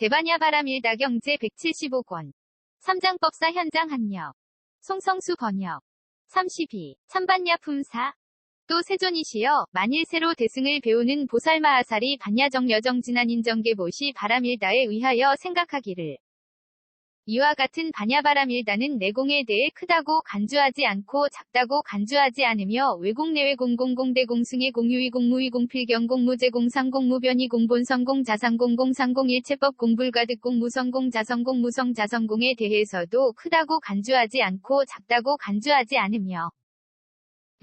대반야 바람일다 경제 175권. 3장법사 현장 한역. 송성수 번역. 32. 참반야 품사. 또 세존이시여 만일 새로 대승을 배우는 보살마하살이 반야정 여정 지난 인정계보시 바람일다에 의하여 생각하기를. 이와 같은 반야바람일다는 내공에 대해 크다고 간주하지 않고 작다고 간주하지 않으며 외공내외 공공공대 공승의 공유의 공무의 공필경 공무제 공상공 무변이 공본성 공자상공 공상공 일체법 공불가득 공무성공 자성공 무성 자성공에 대해서도 크다고 간주하지 않고 작다고 간주하지 않으며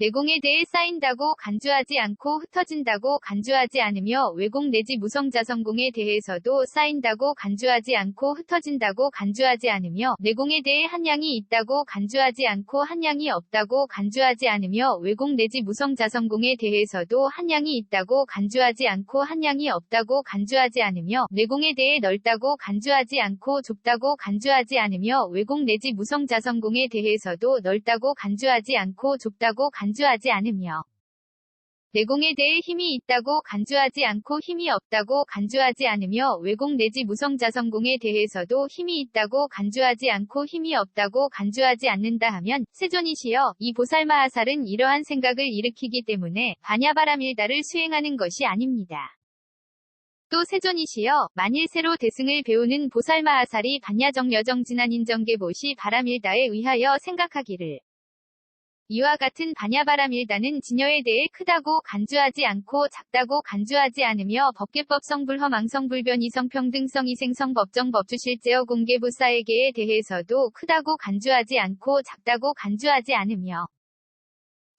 내공에 대해 쌓인다고 간주하지 않고 흩어진다고 간주하지 않으며 외공 내지 무성자성공에 대해서도 쌓인다고 간주하지 않고 흩어진다고 간주하지 않으며 내공에 대해 한량이 있다고 간주하지 않고 한량이 없다고 간주하지 않으며 외공 내지 무성자성공에 대해서도 한량이 있다고 간주하지 않고 한량이 없다고 간주하지 않으며 내공에 대해 넓다고 간주하지 않고 좁다고 간주하지 않으며 외공 내지 무성자성공에 대해서도 넓다고 간주하지 않고 좁다고 간주하지 않으며 내공에 대해 힘이 있다고 간주하지 않고 힘이 없다고 간주하지 않으며 외공 내지 무성자성공에 대해서도 힘이 있다고 간주하지 않고 힘이 없다고 간주하지 않는다 하면 세존이시여 이 보살마하살은 이러한 생각을 일으키기 때문에 반야바람일다를 수행하는 것이 아닙니다. 또 세존이시여 만일 새로 대승을 배우는 보살마하살이 반야정 여정 지난 인정계보시 바람일다에 의하여 생각하기를. 이와 같은 반야바람일다는 진여에 대해 크다고 간주하지 않고 작다고 간주하지 않으며 법계법성 불허망성 불변 이성 평등성 이생성 법정 법주실제어 공개부사에게에 대해서도 크다고 간주하지 않고 작다고 간주하지 않으며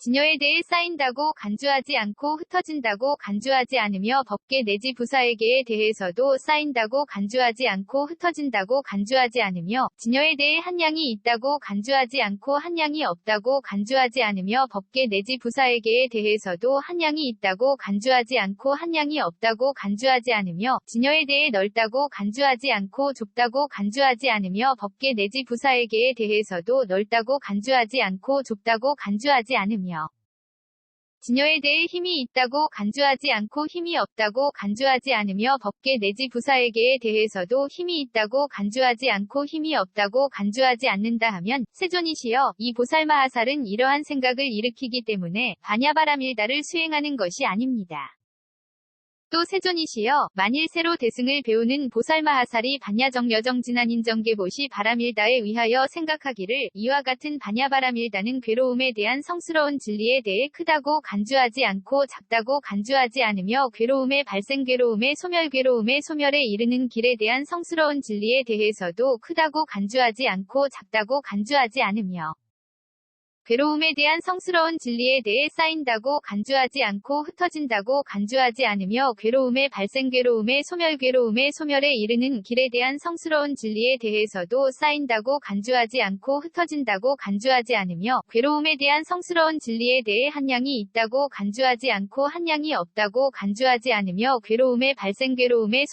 진여에 대해 쌓인다고 간주하지 않고 흩어진다고 간주하지 않으며 법계 내지 부사에게에 대해서도 쌓인다고 간주하지 않고 흩어진다고 간주하지 않으며 진여에 대해 한량이 있다고 간주하지 않고 한량이 없다고 간주하지 않으며 법계 내지 부사에게에 대해서도 한량이 있다고 간주하지 않고 한량이 없다고 간주하지 않으며 진여에 대해 넓다고 간주하지 않고 좁다고 간주하지 않으며 법계 내지 부사에게에 대해서도 넓다고 간주하지 않고 좁다고 간주하지 않으며 진여에 대해 힘이 있다고 간주하지 않고 힘이 없다고 간주하지 않으며 법계 내지 부사에게에 대해서도 힘이 있다고 간주하지 않고 힘이 없다고 간주하지 않는다 하면 세존이시여 이 보살마하살은 이러한 생각을 일으키기 때문에 반야바람일다를 수행하는 것이 아닙니다. 또 세존이시여 만일 새로 대승을 배우는 보살마하살이 반야정 여정 지난 인정계보시 바람일다에 의하여 생각하기를 이와 같은 반야바람일다는 괴로움에 대한 성스러운 진리에 대해 크다고 간주하지 않고 작다고 간주하지 않으며 괴로움의 발생 괴로움의 소멸 괴로움의 소멸에 이르는 길에 대한 성스러운 진리에 대해서도 크다고 간주하지 않고 작다고 간주하지 않으며 괴로움에 대한 성스러운 진리에 대해 쌓인다고 간주하지 않고 흩어진다고 간주하지 않으며 괴로움의 발생 괴로움의 소멸에 이르는 길에 대한 성스러운 진리에 대해서도 쌓인다고 간주하지 않고 흩어진다고 간주하지 않으며 괴로움에 대한 성스러운 진리에 대해 한량이 있다고 간주하지 않고 한량이 없다고 간주하지 않으며 괴로움의 발생 괴로움의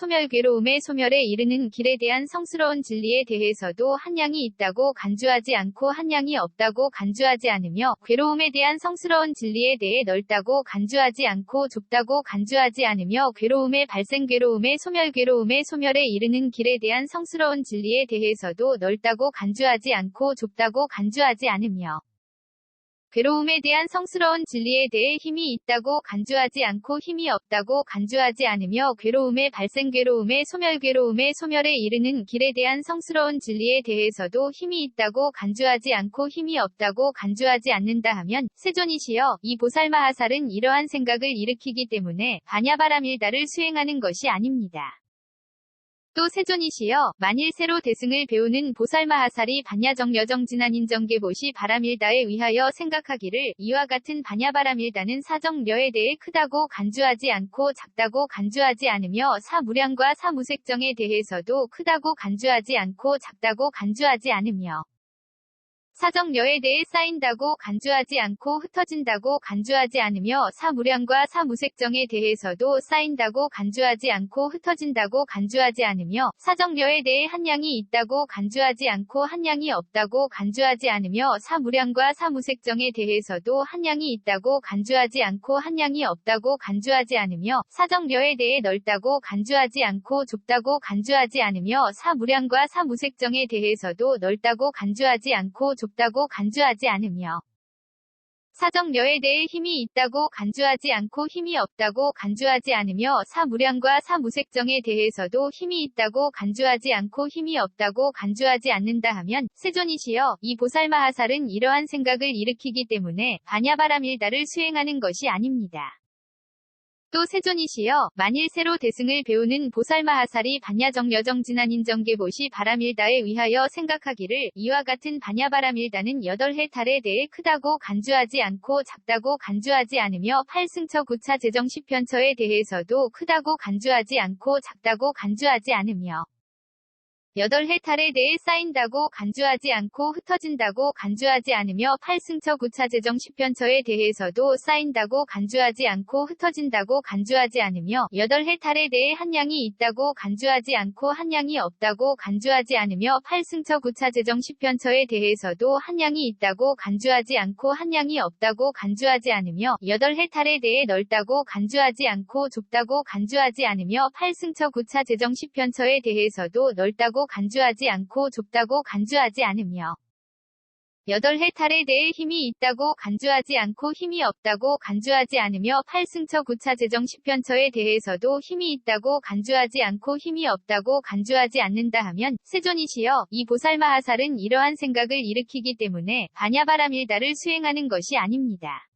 소멸에 이르는 길에 대한 성스러운 진리에 대해서도 한량이 있다고 간주하지 않고 한량이 없다고 간주하지 않으며 괴로움에 대한 성스러운 진리에 대해 넓다고 간주하지 않고 좁다고 간주하지 않으며 괴로움의 발생 괴로움의 소멸에 이르는 길에 대한 성스러운 진리에 대해서도 넓다고 간주하지 않고 좁다고 간주하지 않으며 괴로움에 대한 성스러운 진리에 대해 힘이 있다고 간주하지 않고 힘이 없다고 간주하지 않으며 괴로움의 발생 괴로움의 소멸에 이르는 길에 대한 성스러운 진리에 대해서도 힘이 있다고 간주하지 않고 힘이 없다고 간주하지 않는다 하면 세존이시여 이 보살마하살은 이러한 생각을 일으키기 때문에 반야바람일다를 수행하는 것이 아닙니다. 또 세존이시여 만일 새로 대승을 배우는 보살마하살이 반야정 여정 지난 인정계보시 바람일다에 의하여 생각하기를 이와 같은 반야바람일다는 사정려에 대해 크다고 간주하지 않고 작다고 간주하지 않으며 사무량과 사무색정에 대해서도 크다고 간주하지 않고 작다고 간주하지 않으며 사정여에 대해 쌓인다고 간주하지 않고 흩어진다고 간주하지 않으며 사무량과 사무색정에 대해서도 쌓인다고 간주하지 않고 흩어진다고 간주하지 않으며 사정여에 대해 한량이 있다고 간주하지 않고 한량이 없다고 간주하지 않으며 사무량과 사무색정에 대해서도 한량이 있다고 간주하지 않고 한량이 없다고 간주하지 않으며 사정여에 대해 넓다고 간주하지 않고 좁다고 간주하지 않으며 사무량과 사무색정에 대해서도 넓다고 간주하지 않고 좁다고 간주하지 않으며 사정여에 대해 힘이 있다고 간주하지 않고 힘이 없다고 간주하지 않으며 사무량과 사무색정에 대해서도 힘이 있다고 간주하지 않고 힘이 없다고 간주하지 않는다 하면 세존이시여 이 보살마하살은 이러한 생각을 일으키기 때문에 반야바라밀다를 수행하는 것이 아닙니다. 또 세존이시여 만일 새로 대승을 배우는 보살마하살이 반야정여정진한인정계보시 바라밀다에 위하여 생각하기를 이와 같은 반야바라밀다는 8해 탈에 대해 크다고 간주하지 않고 작다고 간주하지 않으며 8승처 9차 재정 10편처에 대해서도 크다고 간주하지 않고 작다고 간주하지 않으며 8해 탈에 대해 쌓인다고 간주하지 않고 흩어진다고 간주하지 않으며 8승처 9차 재정 10편처에 대해서도 쌓인다고 간주하지 않고 흩어진다고 간주하지 않으며 8해 탈에 대해 한량이 있다고 간주하지 않고 한량이 없다고 간주하지 않으며 8승처 9차 재정 10편처에 대해서도 한량이 있다고 간주하지 않고 한량이 없다고 간주하지 않으며 8해 탈에 대해 넓다고 간주하지 않고 좁다고 간주하지 않으며 8승처 9차 재정 10편처에 대해서도 넓다고 간주하지 않고 좁다고 간주하지 않으며 8해 탈에 대해 힘이 있다고 간주하지 않고 힘이 없다고 간주하지 않으며 8승처 9차 재정 10편처에 대해서도 힘이 있다고 간주하지 않고 힘이 없다고 간주하지 않는다 하면 세존이시여 이 보살마하살은 이러한 생각을 일으키기 때문에 반야바라밀다를 수행하는 것이 아닙니다.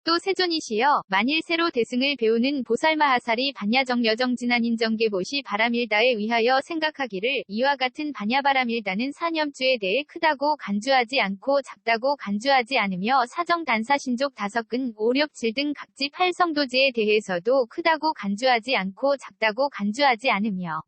또 세존이시여 만일 새로 대승을 배우는 보살마하살이 반야정여정진한인정계보시 바라밀다에 위하여 생각하기를 이와 같은 반야바라밀다는 사념주에 대해 크다고 간주하지 않고 작다고 간주하지 않으며 사정단사신족 5근 5, 6, 7 등 각지 8성도지에 대해서도 크다고 간주하지 않고 작다고 간주하지 않으며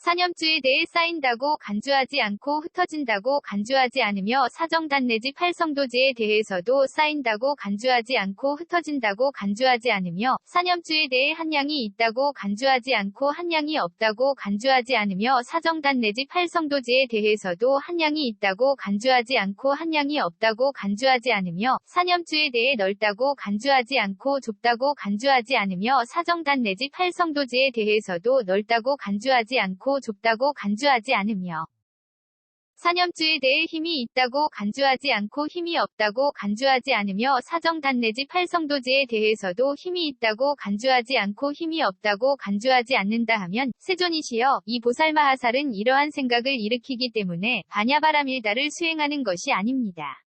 사념주에 대해 쌓인다고 간주하지 않고 흩어진다고 간주하지 않으며 사정단 내지 8성도지에 대해서도 쌓인다고 간주하지 않고 흩어진다고 간주하지 않으며 사념주에 대해 한량이 있다고 간주하지 않고 한량이 없다고 간주하지 않으며 사정단 내지 8성도지에 대해서도 한량이 있다고 간주하지 않고 한량이 없다고 간주하지 않으며 사념주에 대해 넓다고 간주하지 않고 좁다고 간주하지 않으며 사정단 내지 8성도지에 대해서도 넓다고 간주하지 않고 좁다고 간주하지 않으며 사념주에 대해 힘이 있다고 간주하지 않고 힘이 없다고 간주하지 않으며 사정단 내지 8성도지에 대해서도 힘이 있다고 간주하지 않고 힘이 없다고 간주하지 않는다 하면 세존이시여 이 보살마하살은 이러한 생각을 일으키기 때문에 반야바라밀다를 수행하는 것이 아닙니다.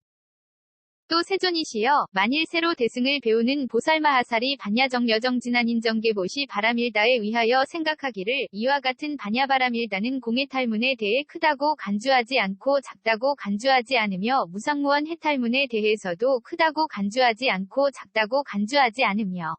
또 세존이시여 만일 새로 대승을 배우는 보살마하살이 반야정여정진한인정계보시 바라밀다에 위하여 생각하기를 이와 같은 반야바라밀다는 공해탈문에 대해 크다고 간주하지 않고 작다고 간주하지 않으며 무상무원 해탈문에 대해서도 크다고 간주하지 않고 작다고 간주하지 않으며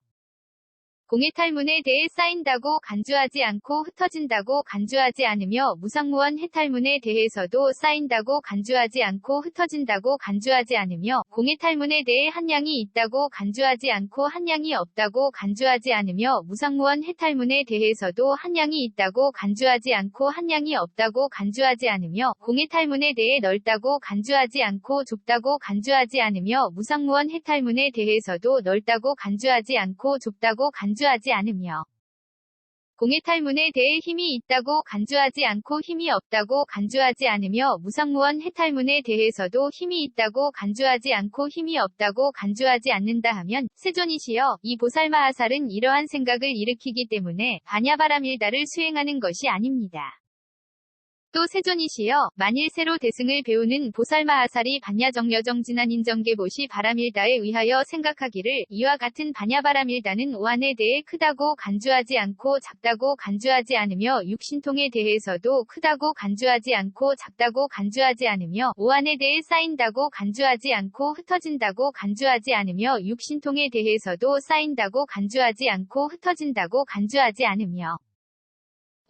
공해탈문에 대해 쌓인다고 간주하지 않고 흩어진다고 간주하지 않으며 무상무원 해탈문에 대해서도 쌓인다고 간주하지 않고 흩어진다고 간주하지 않으며 공해탈문에 대해 한량이 있다고 간주하지 않고 한량이 없다고 간주하지 않으며 무상무원 해탈문에 대해서도 한량이 있다고 간주하지 않고 한량이 없다고 간주하지 않으며 공해탈문에 대해 넓다고 간주하지 않고 좁다고 간주하지 않으며 무상무원 해탈문에 대해서도 넓다고 간주하지 않고 좁다고 간주하지 않으며 공해탈문에 대해 힘이 있다고 간주하지 않고 힘이 없다고 간주하지 않으며 무상무원 해탈문에 대해서도 힘이 있다고 간주하지 않고 힘이 없다고 간주하지 않는다 하면 세존이시여 이 보살마하살은 이러한 생각을 일으키기 때문에 반야바라밀다를 수행하는 것이 아닙니다. 또 세존이시여 만일 새로 대승을 배우는 보살마하살이 반야정여정진한인정계보시 바라밀다에 위하여 생각하기를 이와 같은 반야바라밀다는 오한에 대해 크다고 간주하지 않고 작다고 간주하지 않으며 육신통에 대해서도 크다고 간주하지 않고 작다고 간주하지 않으며 오한에 대해 쌓인다고 간주하지 않고 흩어진다고 간주하지 않으며 육신통에 대해서도 쌓인다고 간주하지 않고 흩어진다고 간주하지 않으며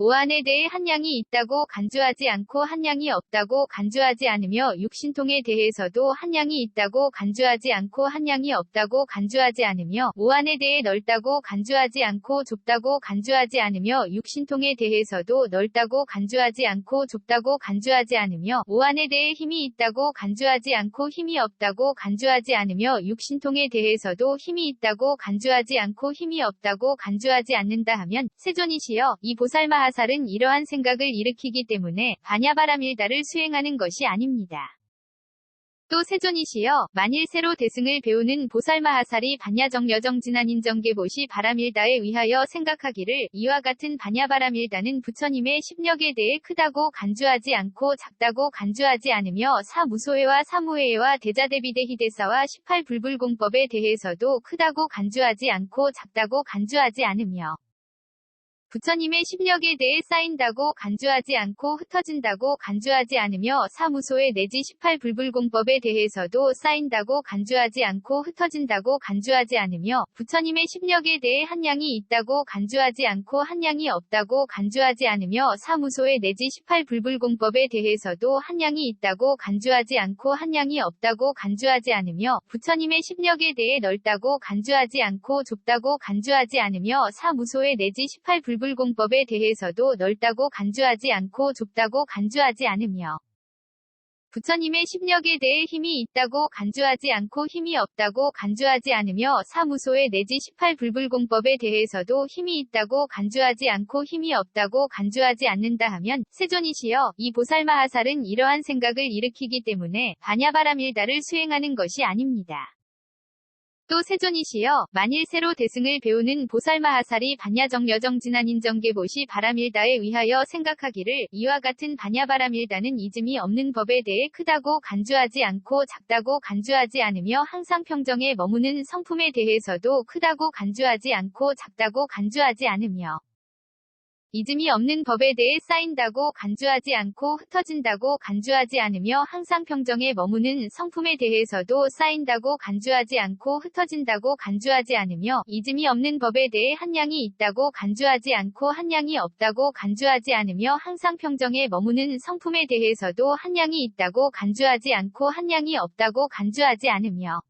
오한에 대해 한량이 있다고 간주하지 않고 한량이 없다고 간주하지 않으며 육신통에 대해서도 한량이 있다고 간주하지 않고 한량이 없다고 간주하지 않으며 오한에 대해 넓다고 간주하지 않고 좁다고 간주하지 않으며 육신통에 대해서도 넓다고 간주하지 않고 좁다고 간주하지 않으며 오한에 대해 힘이 있다고 간주하지 않고 힘이 없다고 간주하지 않으며 육신통에 대해서도 힘이 있다고 간주하지 않고 힘이 없다고 간주하지 않는다 하면 세존이시여 이 보살마하살은 이러한 생각을 일으키기 때문에 반야바라밀다를 수행하는 것이 아닙니다. 또 세존이시여 만일 새로 대승을 배우는 보살마하살이 반야정여정진한인정계보시 바라밀다에 위하여 생각하기를 이와 같은 반야바라밀다는 부처님의 십력에 대해 크다고 간주하지 않고 작다고 간주하지 않으며 사무소회와 사무회와 대자대비대희대사와 18불불공법에 대해서도 크다고 간주하지 않고 작다고 간주하지 않으며 부처님의 십력에 대해 쌓인다고 간주하지 않고 흩어진다고 간주하지 않으며 사무소에 내지 18불불공법에 대해서도 쌓인다고 간주하지 않고 흩어진다고 간주하지 않으며 부처님의 십력에 대해 한량이 있다고 간주하지 않고 한량이 없다고 간주하지 않으며 사무소에 내지 18불불공법에 대해서도 한량이 있다고 간주하지 않고 한량이 없다고 간주하지 않으며 부처님의 십력에 대해 넓다고 간주하지 않고 좁다고 간주하지 않으며 사무소에 내지 18불불공법에 대해서도 넓다고 간주하지 않고 좁다고 간주하지 않으며 부처님의 십력에 대해 힘이 있다고 간주하지 않고 힘이 없다고 간주하지 않으며 사무소에 내지 18불불공법에 대해서도 힘이 있다고 간주하지 않고 힘이 없다고 간주하지 않는다 하면 세존이시여 이 보살마하살은 이러한 생각을 일으키기 때문에 반야바라밀다를 수행하는 것이 아닙니다. 또 세존이시여 만일 새로 대승을 배우는 보살마하살이 반야정여정진한인정계보시 바라밀다에 위하여 생각하기를 이와 같은 반야바라밀다는 이즘이 없는 법에 대해 크다고 간주하지 않고 작다고 간주하지 않으며 항상 평정에 머무는 성품에 대해서도 크다고 간주하지 않고 작다고 간주하지 않으며 이즘이 없는 법에 대해 쌓인다고 간주하지 않고 흩어진다고 간주하지 않으며 항상 평정에 머무는 성품에 대해서도 쌓인다고 간주하지 않고 흩어진다고 간주하지 않으며 이즘이 없는 법에 대해 한량이 있다고 간주하지 않고 한량이 없다고 간주하지 않으며 항상 평정에 머무는 성품에 대해서도 한량이 있다고 간주하지 않고 한량이 없다고 간주하지 않으며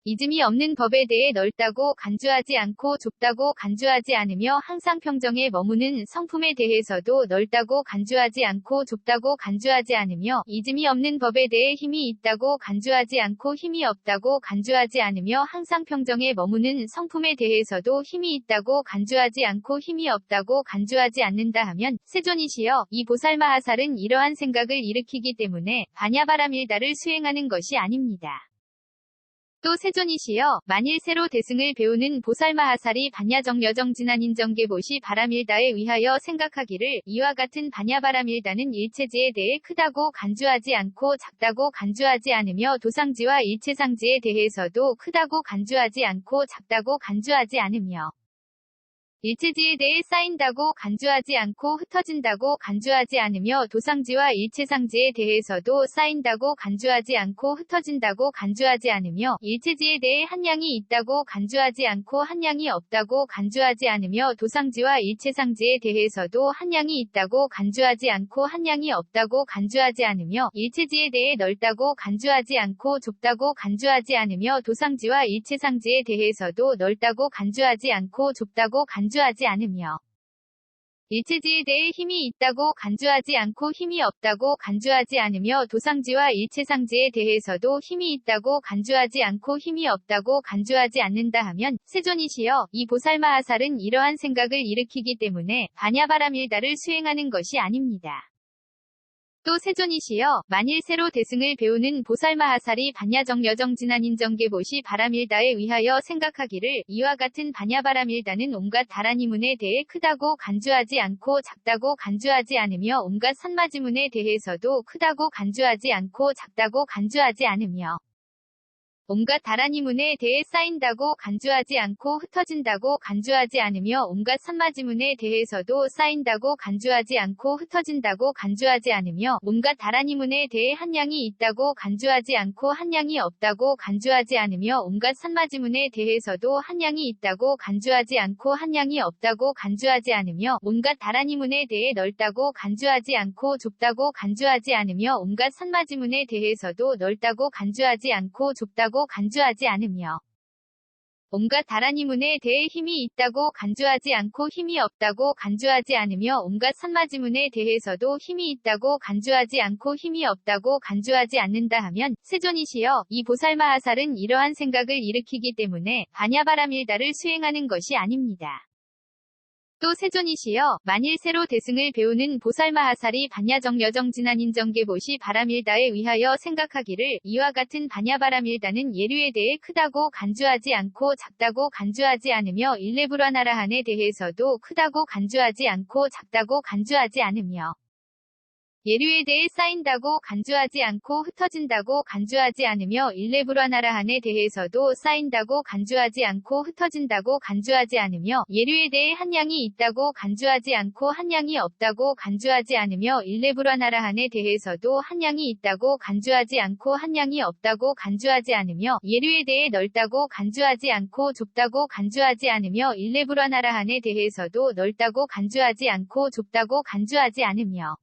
이즘이 없는 법에 대해 넓다고 간주하지 않고 좁다고 간주하지 않으며 항상 평정에 머무는 성품에 대해서도 넓다고 간주하지 않고 좁다고 간주하지 않으며 이즘이 없는 법에 대해 힘이 있다고 간주하지 않고 힘이 없다고 간주하지 않으며 항상 평정에 머무는 성품에 대해서도 힘이 있다고 간주하지 않고 힘이 없다고 간주하지 않는다 하면 세존이시여 이 보살마하살은 이러한 생각을 일으키기 때문에 반야바라밀다를 수행하는 것이 아닙니다. 또 세존이시여 만일 새로 대승을 배우는 보살마하살이 반야정여정진한인정계보시 바라밀다에 위하여 생각하기를 이와 같은 반야바라밀다는 일체지에 대해 크다고 간주하지 않고 작다고 간주하지 않으며 도상지와 일체상지에 대해서도 크다고 간주하지 않고 작다고 간주하지 않으며 일체지에 대해 쌓인다고 간주하지 않고 흩어진다고 간주하지 않으며 도상지와 일체상지에 대해서도 쌓인다고 간주하지 않고 흩어진다고 간주하지 않으며 일체지에 대해 한량이 있다고 간주하지 않고 한량이 없다고 간주하지 않으며 도상지와 일체상지에 대해서도 한량이 있다고 간주하지 않고 한량이 없다고 간주하지 않으며 일체지에 대해 넓다고 간주하지 않고 좁다고 간주하지 않으며 도상지와 일체상지에 대해서도 넓다고 간주하지 않고 좁다고 간주하지 않으며 일체지에 대해 힘이 있다고 간주하지 않고 힘이 없다고 간주하지 않으며 도상지와 일체상지에 대해서도 힘이 있다고 간주하지 않고 힘이 없다고 간주하지 않는다 하면 세존이시여 이 보살마하살은 이러한 생각을 일으키기 때문에 반야바라밀다를 수행하는 것이 아닙니다. 또 세존이시여 만일 새로 대승을 배우는 보살마하살이 반야정여정진한인정계보시 바라밀다에 위하여 생각하기를 이와 같은 반야바라밀다는 온갖 다라니문에 대해 크다고 간주하지 않고 작다고 간주하지 않으며 온갖 산마지문에 대해서도 크다고 간주하지 않고 작다고 간주하지 않으며 온갖 다라니문에 대해 쌓인다고 간주하지 않고 흩어진다고 간주하지 않으며 온갖 산마지문에 대해서도 쌓인다고 간주하지 않고 흩어진다고 간주하지 않으며 온갖 다라니문에 대해 한량이 있다고 간주하지 않고 한량이 없다고 간주하지 않으며 온갖 산마지문에 대해서도 한량이 있다고 간주하지 않고 한량이 없다고 간주하지 않으며 온갖 다라니문에 대해 넓다고 간주하지 않고 좁다고 간주하지 않으며 온갖 산마지문에 대해서도 넓다고 간주하지 않고 좁다고 간주하지 않으며 온갖 다라니문에 대해 힘이 있다고 간주하지 않고 힘이 없다고 간주하지 않으며 온갖 산마지문에 대해서도 힘이 있다고 간주하지 않고 힘이 없다고 간주하지 않는다 하면 세존이시여 이 보살마하살은 이러한 생각을 일으키기 때문에 반야바라밀다를 수행하는 것이 아닙니다. 또 세존이시여 만일 새로 대승을 배우는 보살마하살이 반야정여정진한인정계보시 바라밀다에 의하여 생각하기를 이와 같은 반야바라밀다는 예류에 대해 크다고 간주하지 않고 작다고 간주하지 않으며 일레불화나라한에 대해서도 크다고 간주하지 않고 작다고 간주하지 않으며 예류에 대해 쌓인다고 간주하지 않고 흩어진다고 간주하지 않으며 일레불화나라한에 대해서도 쌓인다고 간주하지 않고 흩어진다고 간주하지 않으며 예류에 대해 한량이 있다고 간주하지 않고 한량이 없다고 간주하지 않으며 일레불화나라한에 대해서도 한량이 있다고 간주하지 않고 한량이 없다고 간주하지 않으며 예류에 대해 넓다고 간주하지 않고 좁다고 간주하지 않으며 일레불화나라한에 대해서도 넓다고 간주하지 않고 좁다고 간주하지 않으며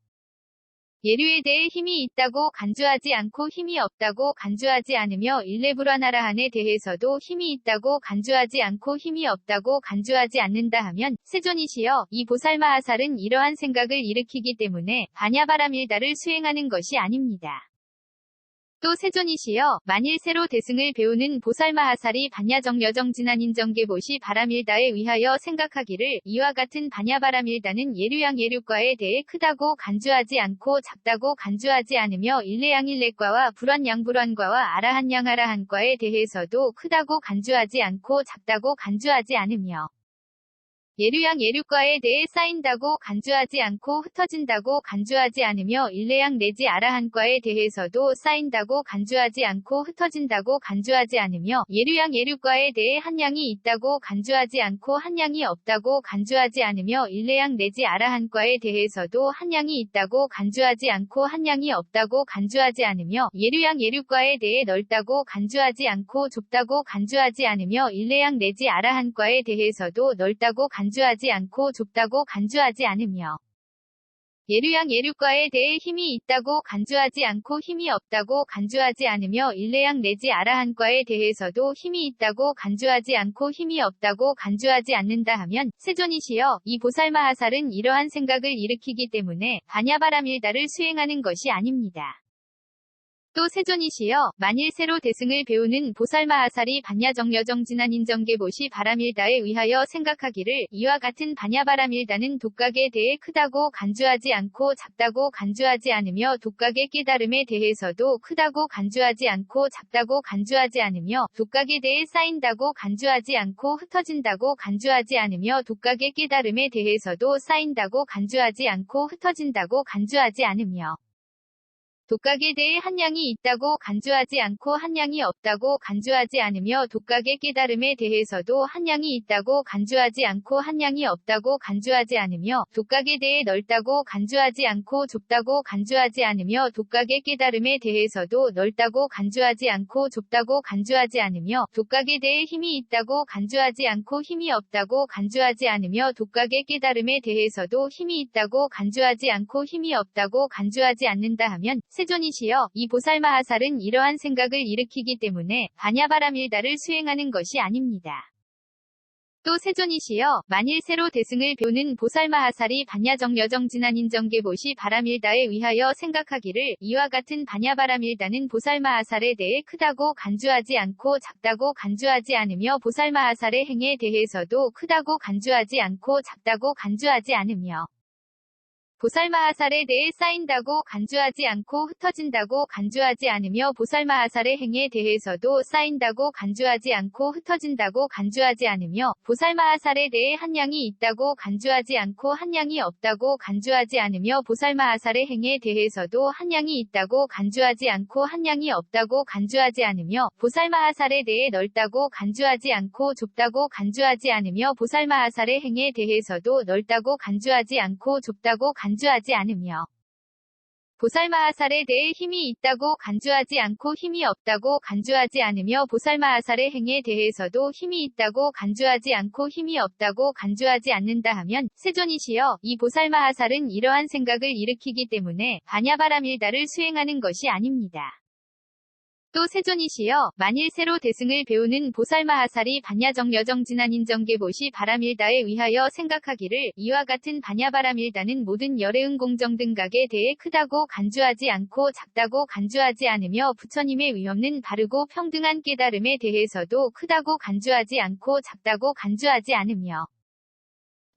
예류에 대해 힘이 있다고 간주하지 않고 힘이 없다고 간주하지 않으며 일레불화나라한에 대해서도 힘이 있다고 간주하지 않고 힘이 없다고 간주하지 않는다 하면 세존이시여 이 보살마하살은 이러한 생각을 일으키기 때문에 반야바라밀다를 수행하는 것이 아닙니다. 또 세존이시여 만일 새로 대승을 배우는 보살마하살이 반야정여정진한인정계보시 바라밀다에 의하여 생각하기를 이와 같은 반야바라밀다는 예류양 예류과에 대해 크다고 간주하지 않고 작다고 간주하지 않으며 일레양일레과와 불환양불환과와 아라한양아라한과에 대해서도 크다고 간주하지 않고 작다고 간주하지 않으며 예류양 예류과에 대해 쌓인다고 간주하지 않고 흩어진다고 간주하지 않으며 일레양 내지 아라한과에 대해서도 쌓인다고 간주하지 않고 흩어진다고 간주하지 않으며 예류양 예류과에 대해 한량이 있다고 간주하지 않고 한량이 없다고 간주하지 않으며 일레양 내지 아라한과에 대해서도 한량이 있다고 간주하지 않고 한량이 없다고 간주하지 않으며 예류양 예류과에 대해 넓다고 간주하지 않고 좁다고 간주하지 않으며 일레양 내지 아라한과에 대해서도 넓다고 간주하지 않고 좁다고 간주하지 않으며 예류양 예류과에 대해 힘이 있다고 간주하지 않고 힘이 없다고 간주하지 않으며 일레양 내지 아라한과에 대해서도 힘이 있다고 간주하지 않고 힘이 없다고 간주하지 않는다 하면 세존이시여 이 보살마하살은 이러한 생각을 일으키기 때문에 반야바라밀다를 수행하는 것이 아닙니다. 또 세존이시여 만일 새로 대승을 배우는 보살마하살이 반야정여정진한인정계보시 바라밀다에 의하여 생각하기를 이와 같은 반야바라밀다는 독각에 대해 크다고 간주하지 않고 작다고 간주하지 않으며 독각의 깨달음에 대해서도 크다고 간주하지 않고 작다고 간주하지 않으며 독각에 대해 쌓인다고 간주하지 않고 흩어진다고 간주하지 않으며 독각의 깨달음에 대해서도 쌓인다고 간주하지 않고 흩어진다고 간주하지 않으며 독각에 대해 한량이 있다고 간주하지 않고 한량이 없다고 간주하지 않으며 독각의 깨달음에 대해서도 한량이 있다고 간주하지 않고 한량이 없다고 간주하지 않으며 독각에 대해 넓다고 간주하지 않고 좁다고 간주하지 않으며 독각의 깨달음에 대해서도 넓다고 간주하지 않고 좁다고 간주하지 않으며 독각에 대해 힘이 있다고 간주하지 않고 힘이 없다고 간주하지 않으며 독각의 깨달음에 대해서도 힘이 있다고 간주하지 않고 힘이 없다고 간주하지 않는다 하면 세존이시여 이 보살마하살은 이러한 생각을 일으키기 때문에 반야바라밀다를 수행하는 것이 아닙니다. 또 세존이시여 만일 새로 대승을 배우는 보살마하살이 반야정여정진한인정계보시 바라밀다에 의하여 생각하기를 이와 같은 반야바라밀다는 보살마하살에 대해 크다고 간주하지 않고 작다고 간주하지 않으며 보살마하살의 행에 대해서도 크다고 간주하지 않고 작다고 간주하지 않으며 보살마하살에 대해 쌓인다고 간주하지 않고 흩어진다고 간주하지 않으며 보살마하살의 행에 대해서도 쌓인다고 간주하지 않고 흩어진다고 간주하지 않으며 보살마하살에 대해 한량이 있다고 간주하지 않고 한량이 없다고 간주하지 않으며 보살마하살의 행에 대해서도 한량이 있다고 간주하지 않고 한량이 없다고 간주하지 않으며 보살마하살에 대해 넓다고 간주하지 않고 좁다고 간주하지 않으며 보살마하살의 행에 대해서도 넓다고 간주하지 않고 좁다고 간주하지 않으며 보살마하살에 대해 힘이 있다고 간주하지 않고 힘이 없다고 간주하지 않으며 보살마하살의 행에 대해서도 힘이 있다고 간주하지 않고 힘이 없다고 간주하지 않는다 하면 세존이시여 이 보살마하살은 이러한 생각을 일으키기 때문에 반야바라밀다를 수행하는 것이 아닙니다. 또 세존이시여 만일 새로 대승을 배우는 보살마하살이 반야정여정진한인정계보시 바라밀다에 위하여 생각하기를 이와 같은 반야바라밀다는 모든 열애응공정 등각에 대해 크다고 간주하지 않고 작다고 간주하지 않으며 부처님의 위없는 바르고 평등한 깨달음에 대해서도 크다고 간주하지 않고 작다고 간주하지 않으며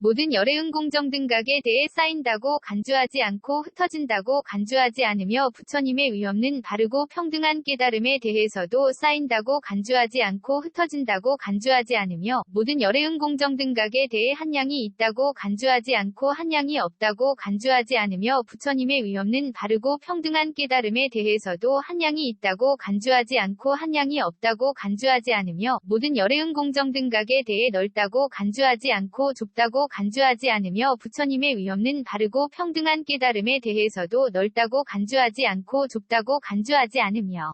모든 열애응공정 등각에 대해 쌓인다고 간주하지 않고 흩어진다고 간주하지 않으며 부처님의 위없는 바르고 평등한 깨달음에 대해서도 쌓인다고 간주하지 않고 흩어진다고 간주하지 않으며 모든 열애응공정 등각에 대해 한량이 있다고 간주하지 않고 한량이 없다고 간주하지 않으며 부처님의 위없는 바르고 평등한 깨달음에 대해서도 한량이 있다고 간주하지 않고 한량이 없다고 간주하지 않으며 모든 열애응공정 등각에 대해 넓다고 간주하지 않고 좁다고 간주하지 않으며 부처님의 위없는 바르고 평등한 깨달음에 대해서도 넓다고 간주하지 않고 좁다고 간주하지 않으며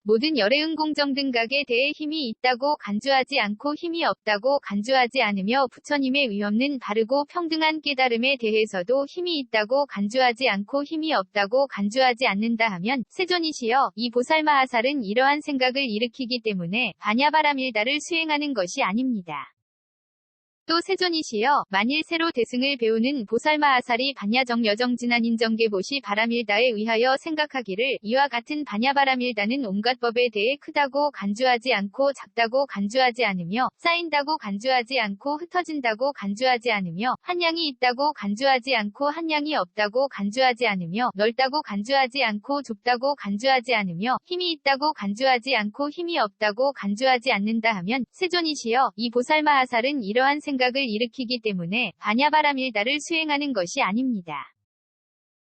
모든 열애응공정 등각에 대해 힘이 있다고 간주하지 않고 힘이 없다고 간주하지 않으며 부처님의 위없는 바르고 평등한 깨달음에 대해서도 힘이 있다고 간주하지 않고 힘이 없다고 간주하지 않는다 하면 세존이시여 이 보살마하살은 이러한 생각을 일으키기 때문에 반야바라밀다를 수행하는 것이 아닙니다. 또 세존이시여 만일 새로 대승을 배우는 보살마하살이 반야정여정진한인정계보시 바라밀다에 위하여 생각하기를 이와 같은 반야바라밀다는 온갖 법에 대해 크다고 간주하지 않고 작다고 간주하지 않으며 쌓인다고 간주하지 않고 흩어진다고 간주하지 않으며 한량이 있다고 간주하지 않고 한량이 없다고 간주하지 않으며 넓다고 간주하지 않고 좁다고 간주하지 않으며 힘이 있다고 간주하지 않고 힘이 없다고 간주하지 않는다 하면 세존이시여 이 보살마하살은 이러한 생각을 일으키기 때문에 반야바라밀다를 수행하는 것이 아닙니다.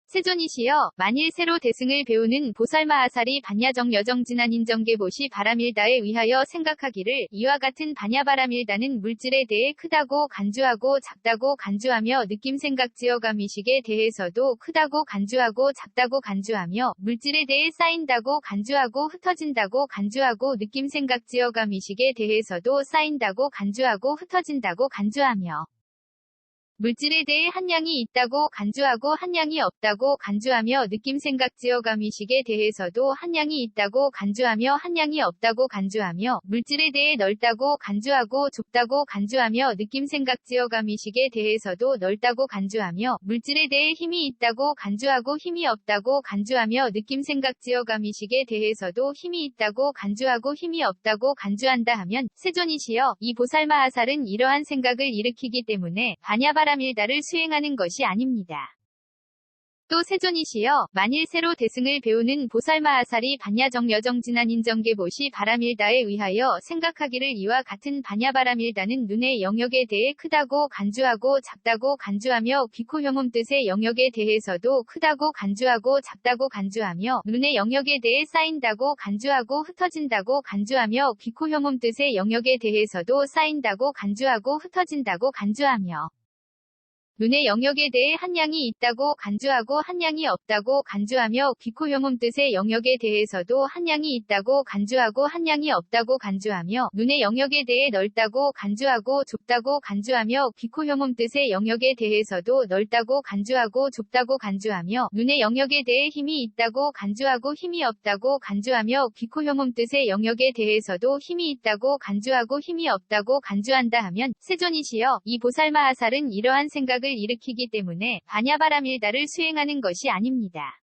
세존이시여 만일 새로 대승을 배우는 보살마하살이 반야정여정진한인정계보시 바라밀다에 위하여 생각하기를 이와 같은 반야바라밀다는 물질에 대해 크다고 간주하고 작다고 간주하며 느낌생각지어감의식에 대해서도 크다고 간주하고 작다고 간주하며 물질에 대해 쌓인다고 간주하고 흩어진다고 간주하고 느낌생각지어감의식에 대해서도 쌓인다고 간주하고 흩어진다고 간주하며 물질에 대해 한량이 있다고 간주하고 한량이 없다고 간주하며 느낌생각지어감의식에 대해서도 한량이 있다고 간주하며 한량이 없다고 간주하며 물질에 대해 넓다고 간주하고 좁다고 간주하며 느낌생각지어감의식에 대해서도 넓다고 간주하며 물질에 대해 힘이 있다고 간주하고 힘이 없다고 간주하며 느낌생각지어감의식에 대해서도 힘이 있다고 간주하고 힘이 없다고 간주한다 하면 세존이시여 이 보살마하살은 이러한 생각을 일으키기 때문에 반야바라밀다를 수행하는 것이 아닙니다. 또 세존이시여 만일 새로 대승을 배우는 보살마하살이 반야정여정진한인정계보시 바라밀다에 위하여 생각하기를 이와 같은 반야바라밀다는 눈의 영역에 대해 크다고 간주하고 작다고 간주하며 귀코혐음 뜻의 영역에 대해서도 크다고 간주하고 작다고 간주하며 눈의 영역에 대해 쌓인다고 간주하고 흩어진다고 간주하며 귀코혐음 뜻의 영역에 대해서도 쌓인다고 간주하고 흩어진다고 간주하며 눈의 영역에 대해 한량이 있다고 간주하고 한량이 없다고 간주하며 귀코혐음 뜻의 영역에 대해서도 한량이 있다고 간주하고 한량이 없다고 간주하며 눈의 영역에 대해 넓다고 간주하고 좁다고 간주하며 귀코혐음 뜻의 영역에 대해서도 넓다고 간주하고 좁다고 간주하며 눈의 영역에 대해 힘이 있다고 간주하고 힘이 없다고 간주하며 귀코혐음 뜻의 영역에 대해서도 힘이 있다고 간주하고 힘이 없다고 간주한다 하면 세존이시여 이 보살마하살은 이러한 생각을 일으키기 때문에 반야바라밀다를 수행하는 것이 아닙니다.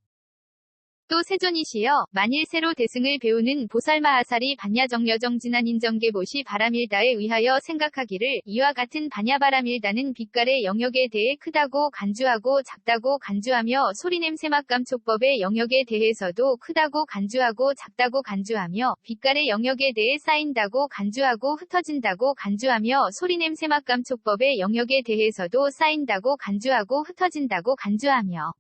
또 세존이시여 만일 새로 대승을 배우는 보살마하살이 반야정여정진한 인정계보시 바람일다에 의하여 생각하기를 이와 같은 반야바람일다는 빛깔의 영역에 대해 크다고 간주하고 작다고 간주하며 소리냄새맛감촉법의 영역에 대해서도 크다고 간주하고 작다고 간주하며 빛깔의 영역에 대해 쌓인다고 간주하고 흩어진다고 간주하며 소리냄새맛감촉법의 영역에 대해서도 쌓인다고 간주하고 흩어진다고 간주하며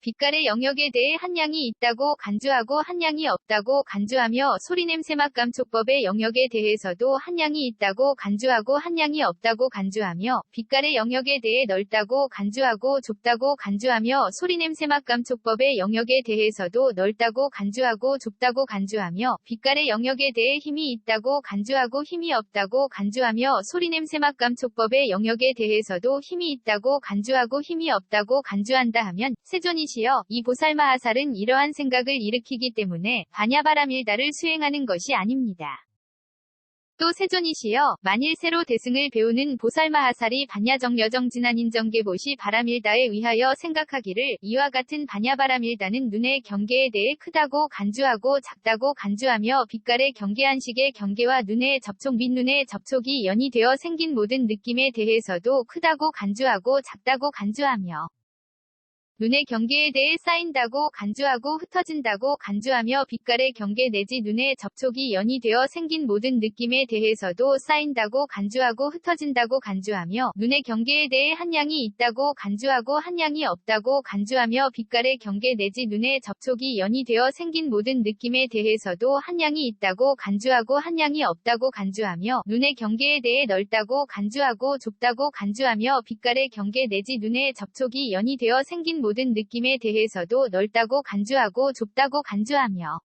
빛깔의 영역에 대해 한량이 있다고 간주하고 한량이 없다고 간주하며 소리냄새맛감촉법의 영역에 대해서도 한량이 있다고 간주하고 한량이 없다고 간주하며 빛깔의 영역에 대해 넓다고 간주하고 좁다고 간주하며 소리냄새맛감촉법의 영역에 대해서도 넓다고 간주하고 좁다고 간주하며 빛깔의 영역에 대해 힘이 있다고 간주하고 힘이 없다고 간주하며 소리냄새맛감촉법의 영역에 대해서도 힘이 있다고 간주하고 힘이 없다고 간주한다 하면 세존이 이 보살마하살은 이러한 생각을 일으키기 때문에 반야바람일다를 수행하는 것이 아닙니다. 또 세존이시여 만일 새로 대승을 배우는 보살마하살이 반야정여정진한인정계보시 바람일다에 의하여 생각하기를 이와 같은 반야바람일다는 눈의 경계에 대해 크다고 간주하고 작다고 간주하며 빛깔의 경계한식의 경계와 눈의 접촉 및 눈의 접촉이 연이되어 생긴 모든 느낌에 대해서도 크다고 간주하고 작다고 간주하며 눈의 경계에 대해 쌓인다고 간주하고 흩어진다고 간주하며 빛깔의 경계 내지 눈의 접촉이 연이되어 생긴 모든 느낌에 대해서도 쌓인다고 간주하고 흩어진다고 간주하며 눈의 경계에 대해 한량이 있다고 간주하고 한량이 없다고 간주하며 빛깔의 경계 내지 눈의 접촉이 연이되어 생긴 모든 느낌에 대해서도 한량이 있다고 간주하고 한량이 없다고 간주하며 눈의 경계에 대해 넓다고 간주하고 좁다고 간주하며 빛깔의 경계 내지 눈의 접촉이 연이되어 생긴 모든 느낌에 대해서도 넓다고 간주하고 좁다고 간주하며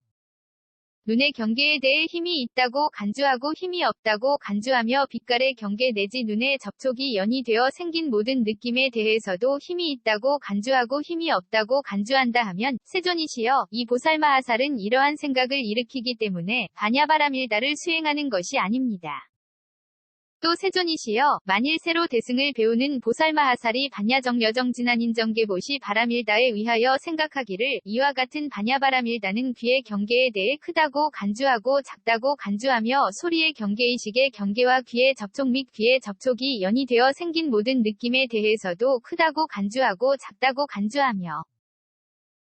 눈의 경계에 대해 힘이 있다고 간주하고 힘이 없다고 간주하며 빛깔의 경계 내지 눈의 접촉이 연이되어 생긴 모든 느낌에 대해서도 힘이 있다고 간주하고 힘이 없다고 간주한다 하면 세존이시여 이 보살마하살은 이러한 생각을 일으키기 때문에 반야바람일다를 수행하는 것이 아닙니다. 또 세존이시여 만일 새로 대승을 배우는 보살마하살이 반야정여정진한인정계보시 바람일다에 의하여 생각하기를 이와 같은 반야바람일다는 귀의 경계에 대해 크다고 간주하고 작다고 간주하며 소리의 경계의식의 경계와 귀의 접촉 및 귀의 접촉이 연이되어 생긴 모든 느낌에 대해서도 크다고 간주하고 작다고 간주하며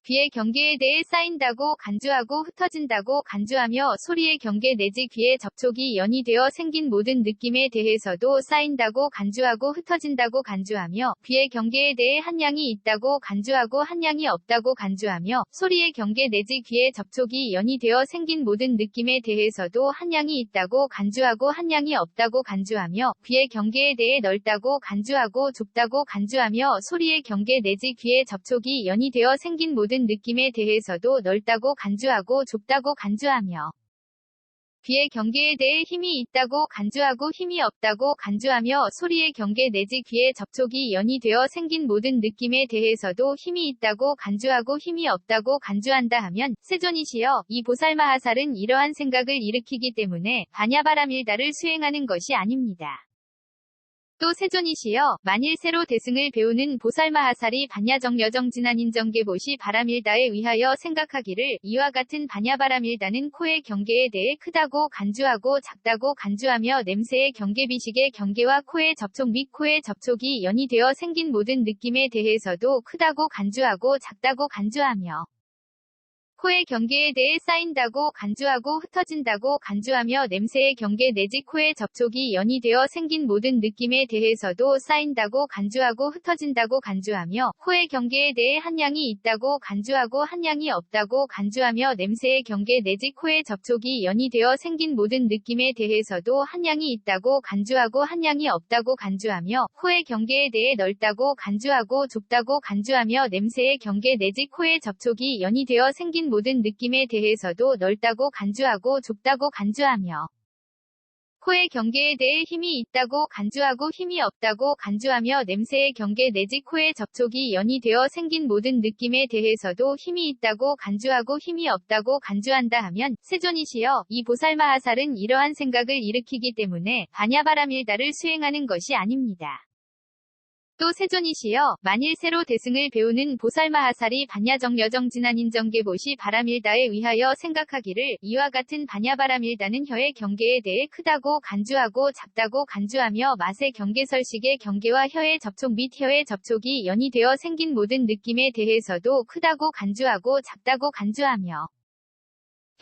귀의 경계에 대해 쌓인다고 간주하고 흩어진다고 간주하며 소리의 경계 내지 귀의 접촉이 연이되어 생긴 모든 느낌에 대해서도 쌓인다고 간주하고 흩어진다고 간주하며 귀의 경계에 대해 한량이 있다고 간주하고 한량이 없다고 간주하며 소리의 경계 내지 귀의 접촉이 연이되어 생긴 모든 느낌에 대해서도 한량이 있다고 간주하고 한량이 없다고 간주하며 귀의 경계에 대해 넓다고 간주하고 좁다고 간주하며 소리의 경계 내지 귀의 접촉이 연이되어 생긴 모든 느낌에 대해서도 넓다고 간주하고 좁다고 간주하며 귀의 경계에 대해 힘이 있다고 간주하고 힘이 없다고 간주하며 소리의 경계 내지 귀의 접촉이 연이되어 생긴 모든 느낌에 대해서도 힘이 있다고 간주하고 힘이 없다고 간주한다 하면 세존이시여 이 보살마하살은 이러한 생각을 일으키기 때문에 반야바람일다를 수행하는 것이 아닙니다. 또 세존이시여 만일 새로 대승을 배우는 보살마하살이 반야정여정진한인정계보시 바람일다에 의하여 생각하기를 이와 같은 반야바람일다는 코의 경계에 대해 크다고 간주하고 작다고 간주하며 냄새의 경계비식의 경계와 코의 접촉 및 코의 접촉이 연이되어 생긴 모든 느낌에 대해서도 크다고 간주하고 작다고 간주하며 코의 경계에 대해 쌓인다고 간주하고 흩어진다고 간주하며 냄새의 경계 내지 코의 접촉이 연이되어 생긴 모든 느낌에 대해서도 쌓인다고 간주하고 흩어진다고 간주하며 코의 경계에 대해 한량이 있다고 간주하고 한량이 없다고 간주하며 냄새의 경계 내지 코의 접촉이 연이되어 생긴 모든 느낌에 대해서도 한량이 있다고 간주하고 한량이 없다고 간주하며 코의 경계에 대해 넓다고 간주하고 좁다고 간주하며 냄새의 경계 내지 코의 접촉이 연이되어 생긴 모든 느낌에 대해서도 넓다고 간주하고 좁다고 간주하며 코의 경계에 대해 힘이 있다고 간주하고 힘이 없다고 간주하며 냄새의 경계 내지 코의 접촉이 연이되어 생긴 모든 느낌에 대해서도 힘이 있다고 간주하고 힘이 없다고 간주한다 하면 세존이시여 이 보살마하살은 이러한 생각을 일으키기 때문에 반야바람일다를 수행하는 것이 아닙니다. 또 세존이시여 만일 새로 대승을 배우는 보살마하살이 반야정여정진한인정계보시 바람일다에 위하여 생각하기를 이와 같은 반야바람일다는 혀의 경계에 대해 크다고 간주하고 작다고 간주하며 맛의 경계설식의 경계와 혀의 접촉 및 혀의 접촉이 연이 되어 생긴 모든 느낌에 대해서도 크다고 간주하고 작다고 간주하며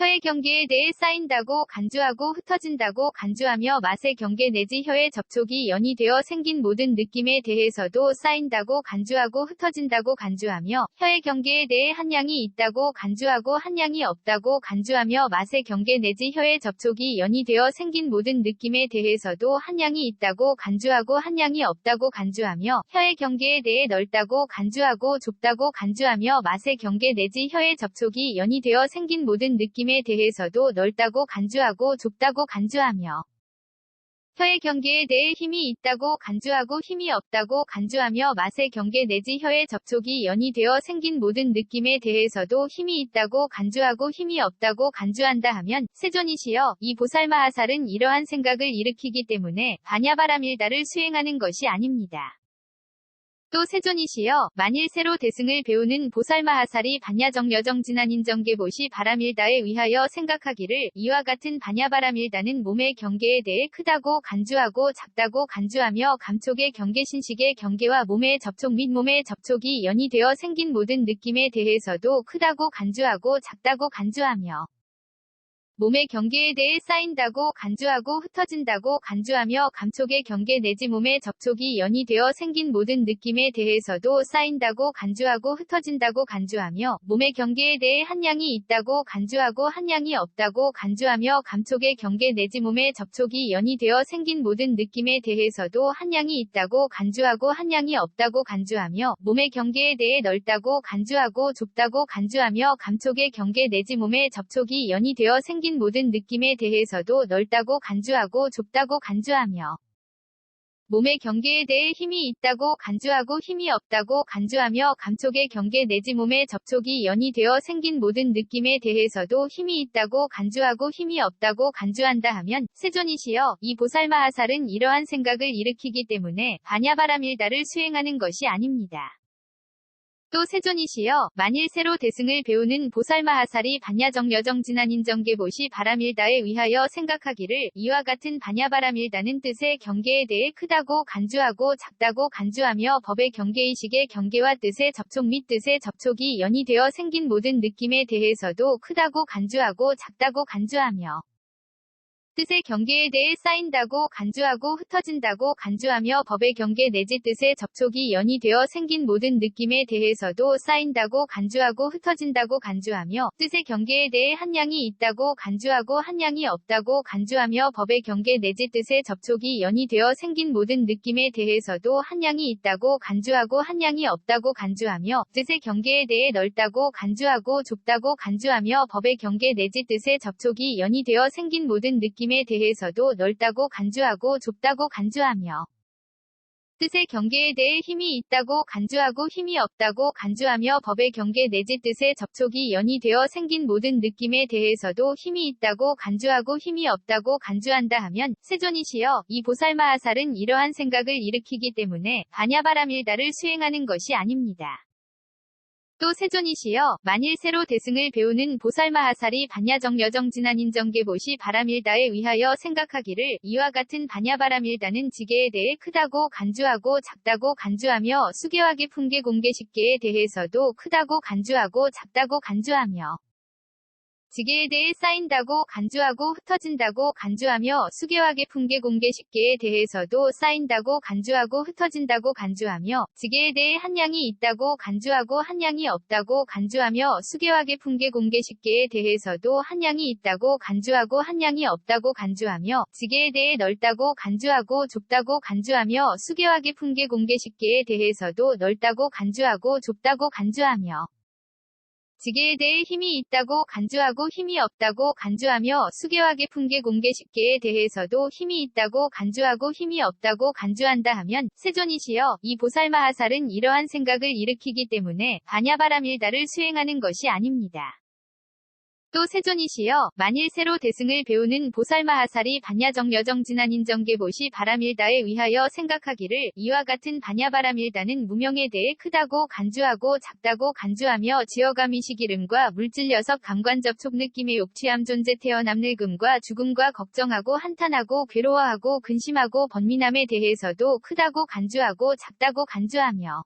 혀의 경계에 대해 쌓인다고 간주하고 흩어진다고 간주하며 맛의 경계 내지 혀의 접촉이 연이 되어 생긴 모든 느낌에 대해서도 쌓인다고 간주하고 흩어진다고 간주하며 혀의 경계에 대해 한량이 있다고 간주하고 한량이 없다고 간주하며 맛의 경계 내지 혀의 접촉이 연이 되어 생긴 모든 느낌에 대해서도 한량이 있다고 간주하고 한량이 없다고 간주하며 혀의 경계에 대해 넓다고 간주하고 좁다고 간주하며 맛의 경계 내지 혀의 접촉이 연이 되어 생긴 모든 느낌에 대해서도 넓다고 간주하고 좁다고 간주하며 혀의 경계에 대해 힘이 있다고 간주하고 힘이 없다고 간주하며 맛의 경계 내지 혀의 접촉이 연이 되어 생긴 모든 느낌에 대해서도 힘이 있다고 간주하고 힘이 없다고 간주한다 하면 세존이시여 이 보살마하살은 이러한 생각을 일으키기 때문에 반야바람일다를 수행하는 것이 아닙니다. 또 세존이시여 만일 새로 대승을 배우는 보살마하살이 반야정여정진한인정계보시 바람일다에 위하여 생각하기를 이와 같은 반야바람일다는 몸의 경계에 대해 크다고 간주하고 작다고 간주하며 감촉의 경계신식의 경계와 몸의 접촉 및 몸의 접촉이 연이 되어 생긴 모든 느낌에 대해서도 크다고 간주하고 작다고 간주하며 몸의 경계에 대해 쌓인다고 간주하고 흩어진다고 간주하며 감촉의 경계 내지 몸의 접촉이 연이 되어 생긴 모든 느낌에 대해서도 쌓인다고 간주하고 흩어진다고 간주하며 몸의 경계에 대해 한량이 있다고 간주하고 한량이 없다고 간주하며 감촉의 경계 내지 몸의 접촉이 연이 되어 생긴 모든 느낌에 대해서도 한량이 있다고 간주하고 한량이 없다고 간주하며 몸의 경계에 대해 넓다고 간주하고 좁다고 간주하며 감촉의 경계 내지 몸의 접촉이 연이 되어 생긴 모든 느낌에 대해서도 넓다고 간주하고 좁다고 간주하며 몸의 경계에 대해 힘이 있다고 간주하고 힘이 없다고 간주하며 감촉의 경계 내지 몸의 접촉이 연이 되어 생긴 모든 느낌에 대해서도 힘이 있다고 간주하고 힘이 없다고 간주한다 하면 세존이시여 이 보살마하살은 이러한 생각을 일으키기 때문에 반야바람일다를 수행하는 것이 아닙니다. 또 세존이시여 만일 새로 대승을 배우는 보살마하살이 반야정여정진한인정계보시 바람일다에 위하여 생각하기를 이와 같은 반야바람일다는 뜻의 경계에 대해 크다고 간주하고 작다고 간주하며 법의 경계의식의 경계와 뜻의 접촉 및 뜻의 접촉이 연이 되어 생긴 모든 느낌에 대해서도 크다고 간주하고 작다고 간주하며 뜻의 경계에 대해 쌓인다고 간주하고 흩어진다고 간주하며 법의 경계 내지 뜻의 접촉이 연이 되어 생긴 모든 느낌에 대해서도 쌓인다고 간주하고 흩어진다고 간주하며 뜻의 경계에 대해 한량이 있다고 간주하고 한량이 없다고 간주하며 법의 경계 내지 뜻의 접촉이 연이 되어 생긴 모든 느낌에 대해서도 한량이 있다고 간주하고 한량이 없다고 간주하며 뜻의 경계에 대해 넓다고 간주하고 좁다고 간주하며 법의 경계 내지 뜻의 접촉이 연이 되어 생긴 모든 느낌에 대해서도 넓다고 간주하고 좁다고 간주하며 뜻의 경계에 대해 힘이 있다고 간주하고 힘이 없다고 간주하며 법의 경계 내지 뜻의 접촉이 연이 되어 생긴 모든 느낌에 대해서도 힘이 있다고 간주하고 힘이 없다고 간주한다 하면 세존이시여 이 보살마하살은 이러한 생각을 일으키기 때문에 반야바람일다를 수행하는 것이 아닙니다. 또 세존이시여 만일 새로 대승을 배우는 보살마하살이 반야정여정진한인정계보시 바람일다에 위하여 생각하기를 이와 같은 반야바람일다는 지계에 대해 크다고 간주하고 작다고 간주하며 수계화계 풍계 공계식계에 대해서도 크다고 간주하고 작다고 간주하며 지계에 대해 쌓인다고 간주하고 흩어진다고 간주하며 수계화계 풍계 공계식계에 대해서도 쌓인다고 간주하고 흩어진다고 간주하며 지계에 대해 한량이 있다고 간주하고 한량이 없다고 간주하며 수계화계 풍계 공계식계에 대해서도 한량이 있다고 간주하고 한량이 없다고 간주하며 지계에 대해 넓다고 간주하고 좁다고 간주하며 수계화계 풍계 공계식계에 대해서도 넓다고 간주하고 좁다고 간주하며 지계에 대해 힘이 있다고 간주하고 힘이 없다고 간주하며 수계화계 풍계 공계식계에 대해서도 힘이 있다고 간주하고 힘이 없다고 간주한다 하면 세존이시여 이 보살마하살은 이러한 생각을 일으키기 때문에 반야바람일다를 수행하는 것이 아닙니다. 또 세존이시여 만일 새로 대승을 배우는 보살마하살이 반야정여정진한인정계보시 바람일다에 위하여 생각하기를 이와 같은 반야바람일다는 무명에 대해 크다고 간주하고 작다고 간주하며 지어감이시기름과 물질여석 감관접촉 느낌의 욕취함 존재 태어남 늙음과 죽음과 걱정하고 한탄하고 괴로워하고 근심하고 번민함에 대해서도 크다고 간주하고 작다고 간주하며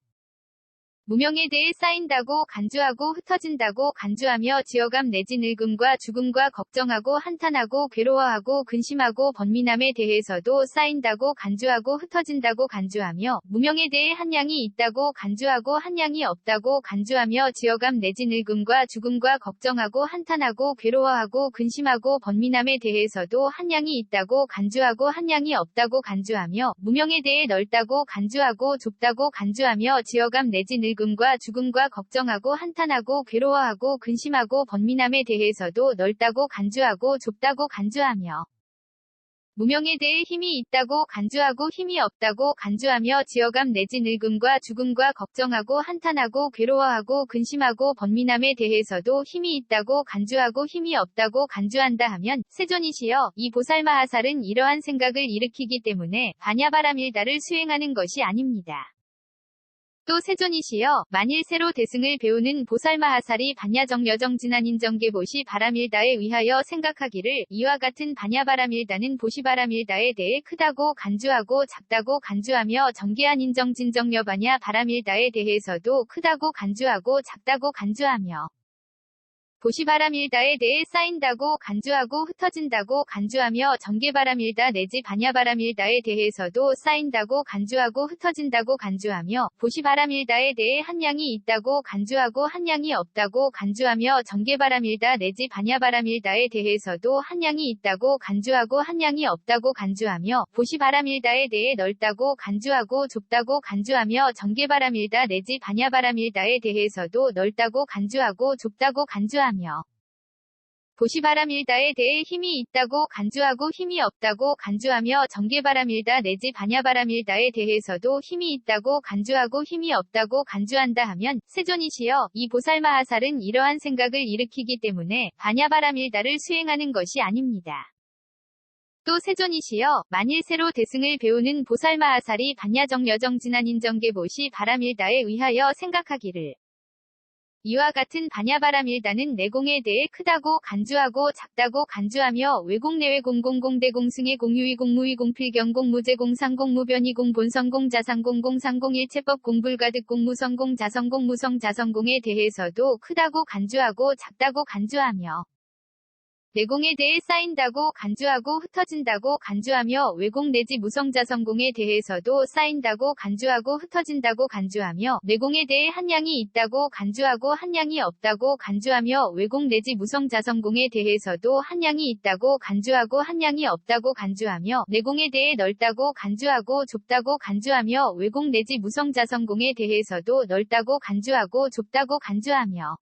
무명에 대해 쌓인다고 간주하고 흩어진다고 간주하며 지어감 내지 늙음과 죽음과 걱정하고 한탄하고 괴로워하고 근심하고 번민함에 대해서도 쌓인다고 간주하고 흩어진다고 간주하며 무명에 대해 한량이 있다고 간주하고 한량이 없다고 간주하며 지어감 내지 늙음과 죽음과 걱정하고 한탄하고 괴로워하고 근심하고 번민함에 대해서도 한량이 있다고 간주하고 한량이 없다고 간주하며 무명에 대해 넓다고 간주하고 좁다고 간주하며 지어감 내지 늙음과 죽음과 걱정하고 한탄하고 괴로워하고 근심하고 번민함에 대해서도 넓다고 간주하고 좁다고 간주하며 무명에 대해 힘이 있다고 간주하고 힘이 없다고 간주하며 지어감 내지 늙음과 죽음과 걱정하고 한탄하고 괴로워하고 근심하고 번민함에 대해서도 힘이 있다고 간주하고 힘이 없다고 간주한다 하면 세존이시여 이 보살마하살은 이러한 생각을 일으키기 때문에 반야바람일다를 수행하는 것이 아닙니다. 또 세존이시여 만일 새로 대승을 배우는 보살마하살이 반야정여정진한인정계보시 바람일다에 위하여 생각하기를 이와 같은 반야바람일다는 보시바람일다에 대해 크다고 간주하고 작다고 간주하며 정계한 인정진정여반야 바람일다에 대해서도 크다고 간주하고 작다고 간주하며 보시바람일다에 대해 쌓인다고 간주하고 흩어진다고 간주하며 정계바람일다 내지 반야바람일다에 대해서도 쌓인다고 간주하고 흩어진다고 간주하며 보시바람일다에 대해 한량이 있다고 간주하고 한량이 없다고 간주하며 정계바람일다 내지 반야바람일다에 대해서도 한량이 있다고 간주하고 한량이 없다고 간주하며 보시바람일다에 대해 넓다고 간주하고 좁다고 간주하며 정계바람일다 내지 반야바람일다에 대해서도 넓다고 간주하고 좁다고 간주하며 보시바람일다에 대해 힘이 있다고 간주하고 힘이 없다고 간주하며 정계바람일다 내지 반야바람일다에 대해서도 힘이 있다고 간주하고 힘이 없다고 간주한다 하면 세존이시여 이 보살마하살은 이러한 생각을 일으키기 때문에 반야바람일다를 수행하는 것이 아닙니다. 또 세존이시여 만일 새로 대승을 배우는 보살마하살이 반야정여정진한인정계보시 바람일다에 위하여 생각하기를 이와 같은 반야바람일다는 내공에 대해 크다고 간주하고 작다고 간주하며 외공 내외 공공공 대공승의 공유의 공무의 공필경 공무제 공상공 무변이 공본성공 자상공 공상공 일체법 공불가득 공무성공 자성공 무성 자성공에 대해서도 크다고 간주하고 작다고 간주하며 내공에 대해 쌓인다고 간주하고 흩어진다고 간주하며 외공 내지 무성자성공에 대해서도 쌓인다고 간주하고 흩어진다고 간주하며 내공에 대해 한량이 있다고 간주하고 한량이 없다고 간주하며 외공 내지 무성자성공에 대해서도 한량이 있다고 간주하고 한량이 없다고 간주하며 내공에 대해 넓다고 간주하고 좁다고 간주하며 외공 내지 무성자성공에 대해서도 넓다고 간주하고 좁다고 간주하며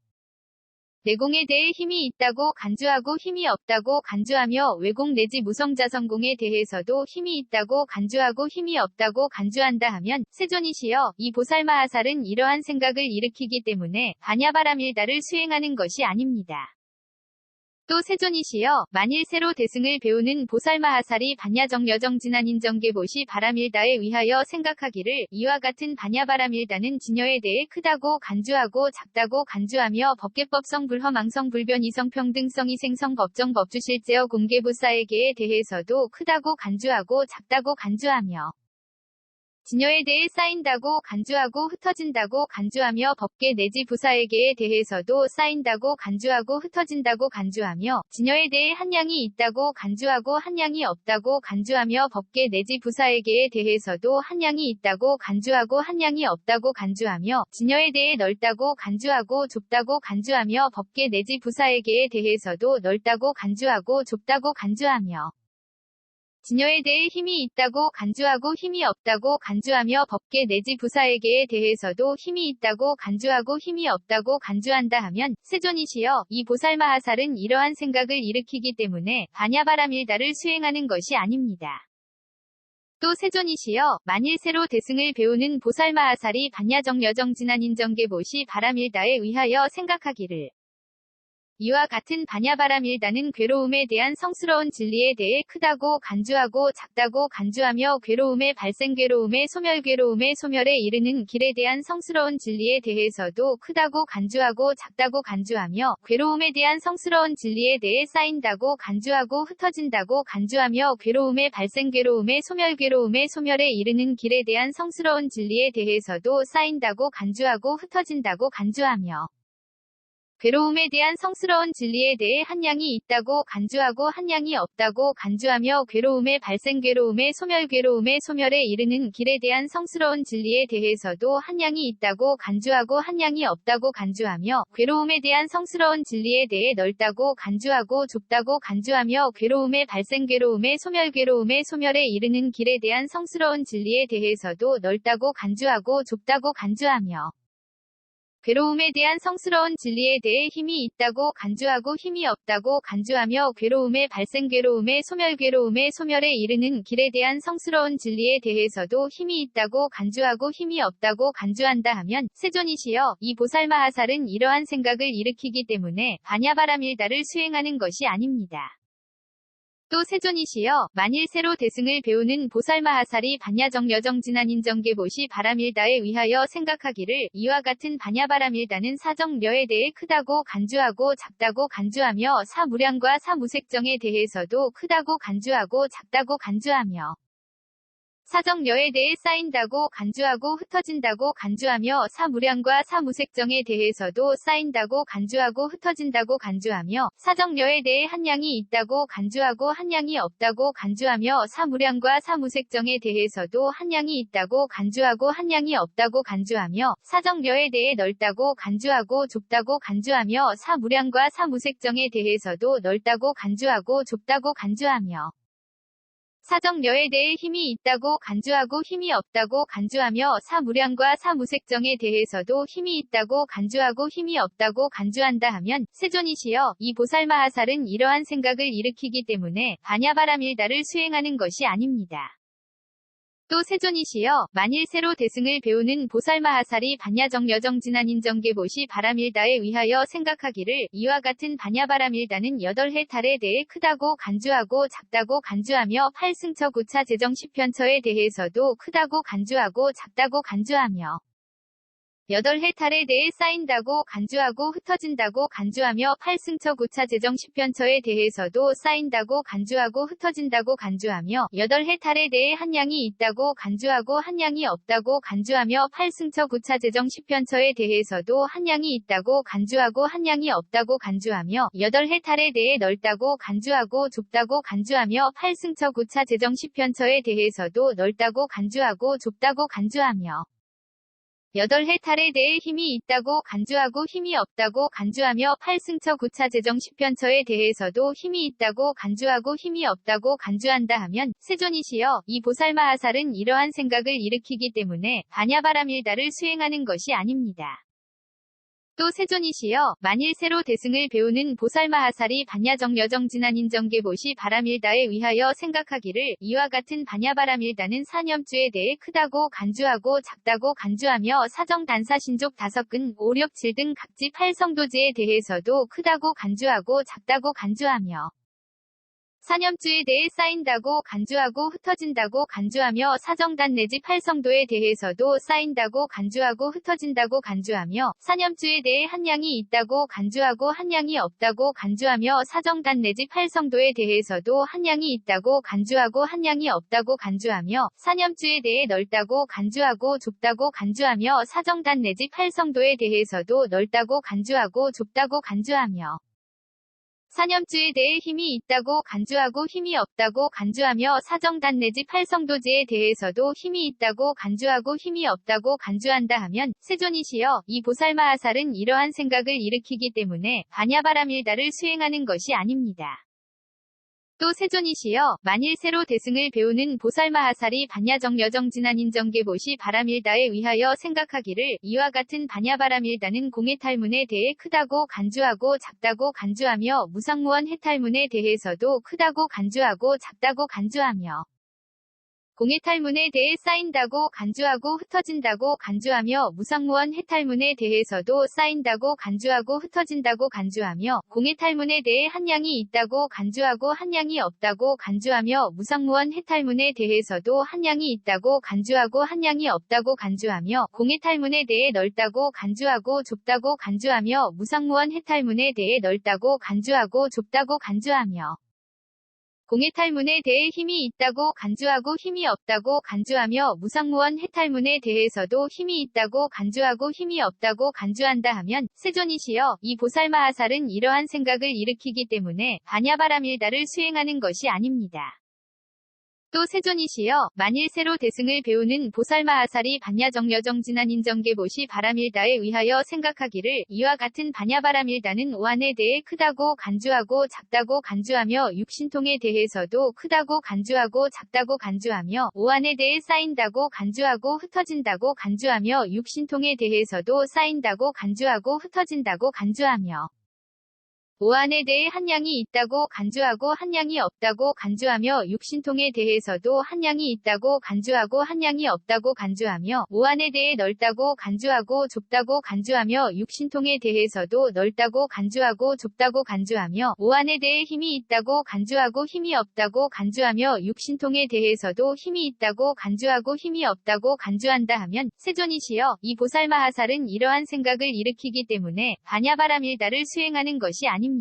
내공에 대해 힘이 있다고 간주하고 힘이 없다고 간주하며 외공 내지 무성자성공에 대해서도 힘이 있다고 간주하고 힘이 없다고 간주한다 하면 세존이시여 이 보살마하살은 이러한 생각을 일으키기 때문에 반야바람일다를 수행하는 것이 아닙니다. 또 세존이시여 만일 새로 대승을 배우는 보살마하살이 반야정여정진한인정계보시 바람일다에 위하여 생각하기를 이와 같은 반야바람일다는 진여에 대해 크다고 간주하고 작다고 간주하며 법계법성 불허망성 불변 이성평등성 이생성 법정 법주실제어 공개부사에게에 대해서도 크다고 간주하고 작다고 간주하며 진여에 대해 쌓인다고 간주하고 흩어진다고 간주하며 법계 내지 부사에게에 대해서도 쌓인다고 간주하고 흩어진다고 간주하며 진여에 대해 한량이 있다고 간주하고 한량이 없다고 간주하며 법계 내지 부사에게에 대해서도 한량이 있다고 간주하고 한량이 없다고 간주하며 진여에 대해 넓다고 간주하고 좁다고 간주하며 법계 내지 부사에게에 대해서도 넓다고 간주하고 좁다고 간주하며 진여에 대해 힘이 있다고 간주하고 힘이 없다고 간주하며 법계 내지 부사에게에 대해서도 힘이 있다고 간주하고 힘이 없다고 간주한다 하면 세존이시여 이 보살마하살은 이러한 생각을 일으키기 때문에 반야바람일다를 수행하는 것이 아닙니다. 또 세존이시여 만일 새로 대승을 배우는 보살마하살이 반야정여정진한인정계보시 바람일다에 위하여 생각하기를 이와 같은 반야바라밀다는 괴로움에 대한 성스러운 진리에 대해 크다고 간주하고 작다고 간주하며 괴로움의 발생, 괴로움의 소멸, 괴로움의 소멸에 이르는 길에 대한 성스러운 진리에 대해서도 크다고 간주하고 작다고 간주하며 괴로움에 대한 성스러운 진리에 대해 쌓인다고 간주하고 흩어진다고 간주하며 괴로움의 발생, 괴로움의 소멸, 괴로움의 소멸에 이르는 길에 대한 성스러운 진리에 대해서도 쌓인다고 간주하고 흩어진다고 간주하며 괴로움에 대한 성스러운 진리에 대해 한량이 있다고 간주하고 한량이 없다고 간주하며 괴로움의 발생, 괴로움의 소멸, 괴로움의 소멸에 이르는 길에 대한 성스러운 진리에 대해서도 한량이 있다고 간주하고 한량이 없다고 간주하며 괴로움에 대한 성스러운 진리에 대해 넓다고 간주하고 좁다고 간주하며 괴로움의 발생, 괴로움의 소멸, 괴로움의 소멸에 이르는 길에 대한 성스러운 진리에 대해서도 넓다고 간주하고 좁다고 간주하며 괴로움에 대한 성스러운 진리에 대해 힘이 있다고 간주하고 힘이 없다고 간주하며 괴로움의 발생, 괴로움의 소멸, 괴로움의 소멸에 이르는 길에 대한 성스러운 진리에 대해서도 힘이 있다고 간주하고 힘이 없다고 간주한다 하면 세존이시여 이 보살마하살은 이러한 생각을 일으키기 때문에 반야바라밀다를 수행하는 것이 아닙니다. 또 세존이시여 만일 새로 대승을 배우는 보살마하살이 반야정 여정 진한인정계보시 바라밀다에 위하여 생각하기를 이와 같은 반야바라밀다는 사정려에 대해 크다고 간주하고 작다고 간주하며 사무량과 사무색정에 대해서도 크다고 간주하고 작다고 간주하며 사정려에 대해 쌓인다고 간주하고 흩어진다고 간주하며 사무량과 사무색정에 대해서도 쌓인다고 간주하고 흩어진다고 간주하며 사정려에 대해 한량이 있다고 간주하고 한량이 없다고 간주하며 사무량과 사무색정에 대해서도 한량이 있다고 간주하고 한량이 없다고 간주하며 사정려에 대해 넓다고 간주하고 좁다고 간주하며 사무량과 사무색정에 대해서도 넓다고 간주하고 좁다고 간주하며 사정려에 대해 힘이 있다고 간주하고 힘이 없다고 간주하며 사무량과 사무색정에 대해서도 힘이 있다고 간주하고 힘이 없다고 간주한다 하면 세존이시여 이 보살마하살은 이러한 생각을 일으키기 때문에 반야바라밀다를 수행하는 것이 아닙니다. 또 세존이시여 만일 새로 대승을 배우는 보살마하살이 반야정 여정 진한인정계보시 바라밀다에 위하여 생각하기를 이와 같은 반야바라밀다는 8해 탈에 대해 크다고 간주하고 작다고 간주하며 8승처 9차 재정 10편처에 대해서도 크다고 간주하고 작다고 간주하며 8해 탈에 대해 쌓인다고 간주하고 흩어진다고 간주하며 8승처 9차 재정 10편처에 대해서도 쌓인다고 간주하고 흩어진다고 간주하며 8해 탈에 대해 한량이 있다고 간주하고 한량이 없다고 간주하며 8승처 9차 재정 10편처에 대해서도 한량이 있다고 간주하고 한량이 없다고 간주하며 8해 탈에 대해 넓다고 간주하고 좁다고 간주하며 8승처 9차 재정 10편처에 대해서도 넓다고 간주하고 좁다고 간주하며 8해 탈에 대해 힘이 있다고 간주하고 힘이 없다고 간주하며 8승처 9차 재정 10편처에 대해서도 힘이 있다고 간주하고 힘이 없다고 간주한다 하면 세존이시여 이 보살마하살은 이러한 생각을 일으키기 때문에 반야바라밀다를 수행하는 것이 아닙니다. 또 세존이시여 만일 새로 대승을 배우는 보살마하살이 반야정 여정 진한인정계보시 바라밀다에 위하여 생각하기를 이와 같은 반야바라밀다는 사념주에 대해 크다고 간주하고 작다고 간주하며 사정 단사신족 5근 5, 6, 7 등 각지 8성도지에 대해서도 크다고 간주하고 작다고 간주하며 사념주에 대해 쌓인다고 간주하고 흩어진다고 간주하며 사정단 내지 8성도에 대해서도 쌓인다고 간주하고 흩어진다고 간주하며 사념주에 대해 한량이 있다고 간주하고 한량이 없다고 간주하며 사정단 내지 8성도에 대해서도 한량이 있다고 간주하고 한량이 없다고 간주하며 사념주에 대해 넓다고 간주하고 좁다고 간주하며 사정단 내지 8성도에 대해서도 넓다고 간주하고 좁다고 간주하며 사념주에 대해 힘이 있다고 간주하고 힘이 없다고 간주하며 사정단 내지 8성도지에 대해서도 힘이 있다고 간주하고 힘이 없다고 간주한다 하면 세존이시여 이 보살마하살은 이러한 생각을 일으키기 때문에 반야바라밀다를 수행하는 것이 아닙니다. 또 세존이시여 만일 새로 대승을 배우는 보살마하살이 반야정 여정 진한인정계보시 바라밀다에 위하여 생각하기를 이와 같은 반야바라밀다는 공해탈문에 대해 크다고 간주하고 작다고 간주하며 무상무원 해탈문에 대해서도 크다고 간주하고 작다고 간주하며 공해탈문에 대해 쌓인다고 간주하고 흩어진다고 간주하며 무상무원 해탈문에 대해서도 쌓인다고 간주하고 흩어진다고 간주하며 공해탈문에 대해 한량이 있다고 간주하고 한량이 없다고 간주하며 무상무원 해탈문에 대해서도 한량이 있다고 간주하고 한량이 없다고 간주하며 공해탈문에 대해 넓다고 간주하고 좁다고 간주하며 무상무원 해탈문에 대해 넓다고 간주하고 좁다고 간주하며 공해탈문에 대해 힘이 있다고 간주하고 힘이 없다고 간주하며 무상무원 해탈문에 대해서도 힘이 있다고 간주하고 힘이 없다고 간주한다 하면 세존이시여 이 보살마하살은 이러한 생각을 일으키기 때문에 반야바라밀다를 수행하는 것이 아닙니다. 또 세존이시여 만일 새로 대승을 배우는 보살마하살이 반야정여정진한인정계보시 바라밀다에 의하여 생각하기를 이와 같은 반야바라밀다는 오한에 대해 크다고 간주하고 작다고 간주하며 육신통에 대해서도 크다고 간주하고 작다고 간주하며 오한에 대해 쌓인다고 간주하고 흩어진다고 간주하며 육신통에 대해서도 쌓인다고 간주하고 흩어진다고 간주하며 오한에 대해 한량이 있다고 간주하고 한량이 없다고 간주하며 육신통에 대해서도 한량이 있다고 간주하고 한량이 없다고 간주하며 오한에 대해 넓다고 간주하고 좁다고 간주하며 육신통에 대해서도 넓다고 간주하고 좁다고 간주하며 오한에 대해 힘이 있다고 간주하고 힘이 없다고 간주하며 육신통에 대해서도 힘이 있다고 간주하고 힘이 없다고 간주한다 하면 세존이시여 이 보살마하살은 이러한 생각을 일으키기 때문에 반야바라밀다를 수행하는 것이 아닙니다.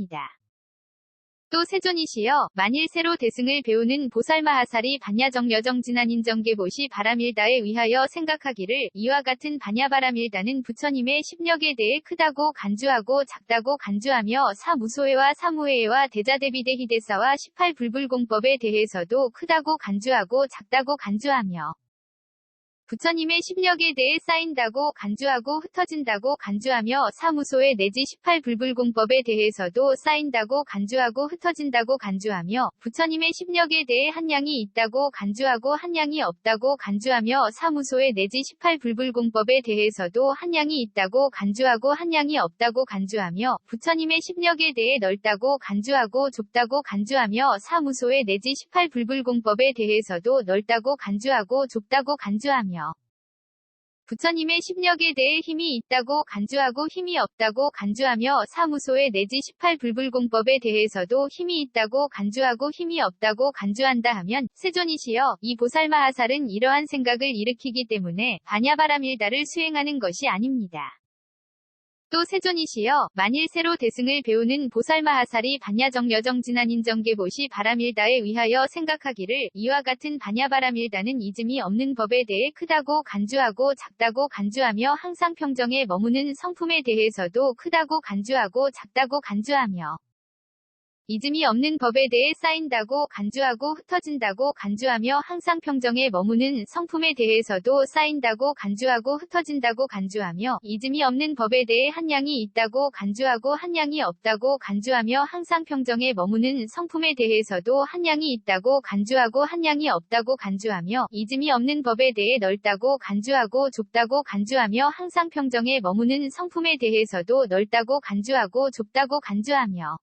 또 세존이시여 만일 새로 대승을 배우는 보살마하살이 반야정여정진한인정계보시 바라밀다에 의하여 생각하기를 이와 같은 반야바라밀다는 부처님의 십력에 대해 크다고 간주하고 작다고 간주하며 사무소해와 사무해와 대자대비대희대사와 18불불공법에 대해서도 크다고 간주하고 작다고 간주하며 부처님의 십력에 대해 쌓인다고 간주하고 흩어진다고 간주하며 사무소에 내지 18불불공법에 대해서도 쌓인다고 간주하고 흩어진다고 간주하며 부처님의 십력에 대해 한량이 있다고 간주하고 한량이 없다고 간주하며 사무소에 내지 18불불공법에 대해서도 한량이 있다고 간주하고 한량이 없다고 간주하며 부처님의 십력에 대해 넓다고 간주하고 좁다고 간주하며 사무소에 내지 18불불공법에 대해서도 넓다고 간주하고 좁다고 간주하며 부처님의 십력에 대해 힘이 있다고 간주하고 힘이 없다고 간주하며 사무소에 내지 18불불공법에 대해서도 힘이 있다고 간주하고 힘이 없다고 간주한다 하면 세존이시여 이 보살마하살은 이러한 생각을 일으키기 때문에 반야바라밀다를 수행하는 것이 아닙니다. 또 세존이시여 만일 새로 대승을 배우는 보살마하살이 반야정여정진한인정계보시 바라밀다에 의하여 생각하기를 이와 같은 반야바라밀다는 이즘이 없는 법에 대해 크다고 간주하고 작다고 간주하며 항상 평정에 머무는 성품에 대해서도 크다고 간주하고 작다고 간주하며 이즘이 없는 법에 대해 쌓인다고 간주하고 흩어진다고 간주하며 항상 평정에 머무는 성품에 대해서도 쌓인다고 간주하고 흩어진다고 간주하며 이즘이 없는 법에 대해 한량이 있다고 간주하고 한량이 없다고 간주하며 항상 평정에 머무는 성품에 대해서도 한량이 있다고 간주하고 한량이 없다고 간주하며 이즘이 없는 법에 대해 넓다고 간주하고 좁다고 간주하며 항상 평정에 머무는 성품에 대해서도 넓다고 간주하고 좁다고 간주하며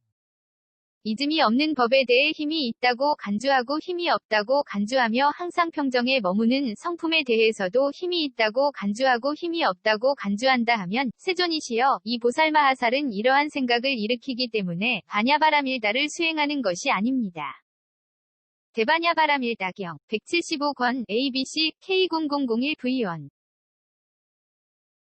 이즘이 없는 법에 대해 힘이 있다고 간주하고 힘이 없다고 간주하며 항상 평정에 머무는 성품에 대해서도 힘이 있다고 간주하고 힘이 없다고 간주한다 하면 세존이시여 이 보살마하살은 이러한 생각을 일으키기 때문에 반야바라밀다를 수행하는 것이 아닙니다. 대반야바라밀다경 175권 ABC K0001V1